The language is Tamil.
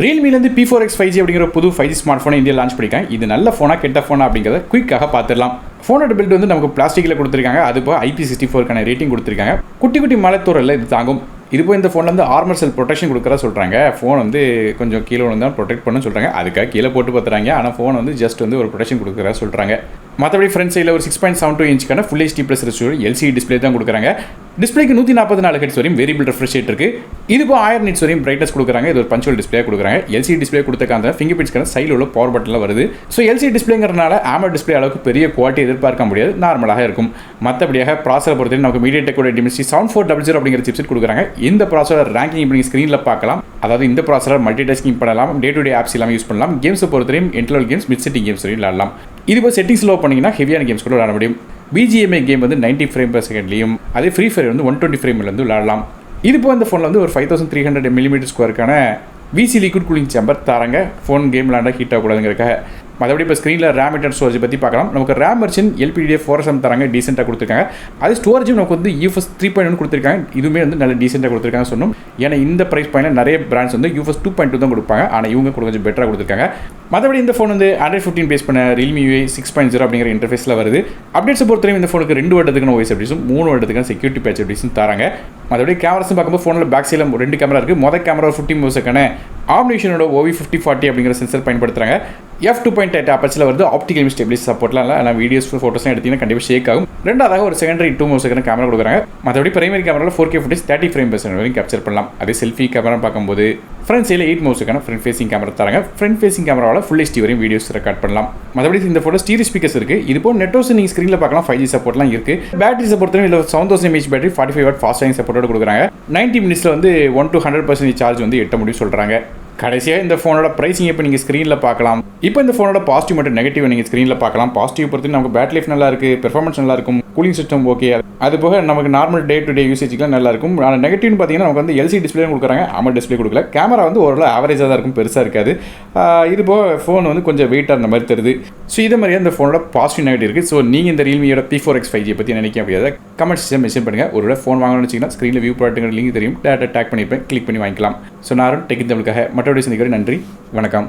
ரியல்மிலேருந்து P4X 5G அப்படிங்கிற புது 5G ஸ்மார்ட் ஃபோனை இந்தியா லான்ச் பண்ணியிருக்காங்க. இது நல்ல ஃபோனா கெட்ட ஃபோனா அப்படிங்கிறத குயிக்காக பார்த்துடலாம். ஃபோனோட பில்ட் வந்து நமக்கு பிளாஸ்டிக்கில் கொடுத்துருக்காங்க. அது போக IP64க்கான ரேட்டிங் கொடுத்துருக்காங்க. குட்டி குட்டி மலைத்தூரில் இது தாங்கும். இது போய் இந்த ஃபோனில் வந்து ஆர்மர் செல் ப்ரொடெக்ஷன் கொடுக்குறதா சொல்கிறாங்க. ஃபோன் வந்து கொஞ்சம் கீழே விழுந்தால் ப்ரொடெக்ட் பண்ணு சொல்கிறாங்க. அதுக்காக கீழே போட்டு பார்த்துறாங்க. ஆனால் ஃபோன் வந்து ஜஸ்ட் வந்து ஒரு ப்ரொடெக்ஷன் கொடுக்குறதா சொல்கிறாங்க. மற்றபடி ஃப்ரண்ட் சைடில் ஒரு 6.72 இன்ச்சுக்கான ஃபுல் HD ப்ளஸ் ரெஸ்டோர் LCD டிஸ்பிளே தான் கொடுக்குறாங்க. டிஸ்பிளேக்கு 144 ஹெட்ஸ் வரையும் வேரியபிள் ரெஃப்ரெஷ் ரேட் இருக்குது. இது இப்போ 1000 நிட்ஸ் வரையும் பிரைட்னஸ் கொடுக்குறாங்க. இது ஒரு பஞ்சுவல் டிஸ்பிளே கொடுக்குறாங்க. LCD டிஸ்பிளே கொடுத்தக்கான ஃபிங்கர் பிரிண்ட்ஸ்க்கான சைடில் உள்ள பவர் பட்டனில் வருது. ஸோ LCD டிஸ்பிளேங்கிறனால AMOLED டிஸ்பிளே அளவுக்கு பெரிய குவாலிட்டி எதிர்பார்க்க முடியாது, நார்மலாக இருக்கும். மற்றபடியாக ப்ராசஸரை பொறுத்தவரை நமக்கு MediaTek Dimensity 7400 அப்படிங்கிற சிப்செட் கொடுக்குறாங்க. இந்த ப்ராசஸர் ரேங்கிங் இப்போ நீங்கள் ஸ்க்ரீனில் பார்க்கலாம். அதாவது இந்த ப்ராசஸர் மல்டி டாஸ்கிங் பண்ணலாம், டே டு டே ஆப்ஸ் எல்லாமே யூஸ் பண்ணலாம். கேம்ஸை பொறுத்தவரையும் என்ட்ரல் கேம்ஸ், மிட் செட்டிங் கேம்ஸ் வரையும் விளாடலாம். இது இப்போ செட்டிங்ஸ் லோ பண்ணிங்கன்னா ஹெவியான கேம்ஸ் கூட விளாட முடியும். BGMI கேம் வந்து 90 ஃப்ரேம் per செகண்ட்லையும், அதே ஃப்ரீ ஃபயர் வந்து 120 ஃப்ரேம்லேருந்து விளாடலாம். இது இப்போ இந்த ஃபோனில் வந்து ஒரு 5300 mm² VC liquid cooling chamber தராங்க. ஃபோன் கேம் விளாண்டா ஹீட் ஆகக்கூடாதுங்கிறதுக்காக. மற்றபடி இப்போ ஸ்க்ரீனில் ரேம் அண்ட் ஸ்டோரேஜ் பற்றி பார்க்கலாம். நமக்கு ரேம் வெர்ஷன் LPDDR 4SM தராங்க, டீசெண்டாக கொடுத்துருக்காங்க. அது ஸ்டோரேஜும் நமக்கு வந்து UFS 3.1 கொடுத்துருக்காங்க. இதுவுமே வந்து நல்ல டீசெண்டாக கொடுத்துருக்காங்க சொன்னோம். ஏன்னா இந்த ப்ரைஸ் பாயிண்டில் நிறைய பிராண்ட்ஸ் வந்து UFS 2.2 தான் கொடுப்பாங்க. ஆனால் இவங்க கொஞ்சம் பெட்டராக கொடுத்துருக்காங்க. மற்றபடி இந்த ஃபோன் வந்து Android 15 பேஸ் பண்ண Realme UI 6.0 அப்படிங்கிற இன்டர்ஃபேஸில் வருது. அப்டேட்ஸை பொறுத்தவரைக்கும் இந்த ஃபோனுக்கு 2 வருடத்துக்கான OS அப்டேட்ஸும் 3 வருடத்துக்கான செக்யூரிட்டி பேட்ச் அப்டேட்ஸும் தராங்க. மற்றபடி கேமராஸும் பார்க்கும்போது ஃபோனில் பேக் சைடில் 2 கேமரா இருக்குது. மொதல் கேமரா 50 மெகாபிக்சலுக்கான ஆம்னிஷனோட OV5040 அப்படிங்கிற சென்சர் பயன்படுத்துகிறாங்க. f2.8 அப்பச்சில் வருது. ஆப்டிகல் இமேஜ் ஸ்டெபிலைஸ் சப்போர்ட்லாம் இல்லை. ஆனால் வீடியோஸ் ஃபோட்டோஸ்லாம் எடுத்தீங்கன்னா கண்டிப்பாக ஷேக் ஆகும். ரெண்டாவதாக ஒரு செகண்டரி 2 மெகாபிக்சலுக்கான கேமரா கொடுக்குறாங்க. மற்றபடி பிரைமரி கேமராவில் 4K footage 30 frame per second வரையும் கேப்சர் பண்ணலாம். அதே செல்ஃபி கேமரா பார்க்கும்போது ஃப்ரண்ட் சைடில் 8 மெகாபிக்சலுக்கான ஃப்ரண்ட் ஃபேசிங் கேமரா தராங்க. ஃப்ரண்ட் ஃபேசிங் கேமராவில் ஃபுல் HD வரையும் வீடியோஸ் ரெக்கார்ட் பண்ணலாம். மற்றபடி இந்த ஃபோட்டோ ஸ்டீரியோ ஸ்பீக்கர்ஸ் இருக்குது. இது போல் நெட்வொர்க்ஸ் நீங்கள் ஸ்க்ரீனில் பார்க்கலாம். 5G சப்போர்ட்லாம் இருக்குது. பேட்டரி சப்போர்ட் இதில் 7000 mAh battery 45 watt fast charging சப்போர்ட்டோட கொடுக்குறாங்க. 90 மினிட்ஸில் வந்து 1 to 100% சார்ஜ் வந்து எட்ட முடியும் சொல்கிறாங்க. கடைசியாக இந்த ஃபோனோட ப்ரைஸிங் இப்போ நீங்கள் ஸ்க்ரீனில் பார்க்கலாம். இப்போ இந்த ஃபோனோட பாசிட்டிவ் மற்றும் நெகட்டிவ் நீங்கள் ஸ்க்ரீனில் பார்க்கலாம். பாசிட்டிவ் பொறுத்து நமக்கு பேட்டரி லைஃப் நல்லா இருக்குது, பெர்ஃபார்மன்ஸ் நல்லா இருக்கும், கூலிங் சிஸ்டம் ஓகே. அது போக நமக்கு நார்மல் டே டு டே யூசேஜ்க்குலாம் நல்லா இருக்கும். ஆனால் நெகட்டிவ்னு பார்த்தீங்கன்னா நமக்கு வந்து LCD டிஸ்பிளே கொடுக்குறாங்க, AMOLED டிஸ்பிளே கொடுக்கல. கேமரா வந்து ஓரளவு ஆவரேஜாக தான் இருக்கும், பெருசாக இருக்காது. இது போக ஃபோன் வந்து கொஞ்சம் வெயிட்டாக இருந்த மாதிரி தெரியுது. ஸோ இதே மாதிரியே இந்த ஃபோனோட பாசிட்டிவ் நெகட்டிவ் இருக்குது. ஸோ நீங்கள் இந்த Realmeயோட P4X 5G பற்றி நினைக்க முடியாத கமெண்ட் செக்ஷன் மென்ஷன் பண்ணுங்கள். ஒரு ஃபோன் வாங்கணும்னு வச்சிங்கன்னா ஸ்க்ரீனில் வியூ ப்ராடக்ட்டுங்கிற லிங்க் தெரியும், டேட்டா டேக் பண்ணியிருப்பேன், கிளிக் பண்ணி வாங்கிக்கலாம். ஸோ நான் டெக் தமிழுக்காக மற்றபடி சந்திக்கிறேன். நன்றி, வணக்கம்.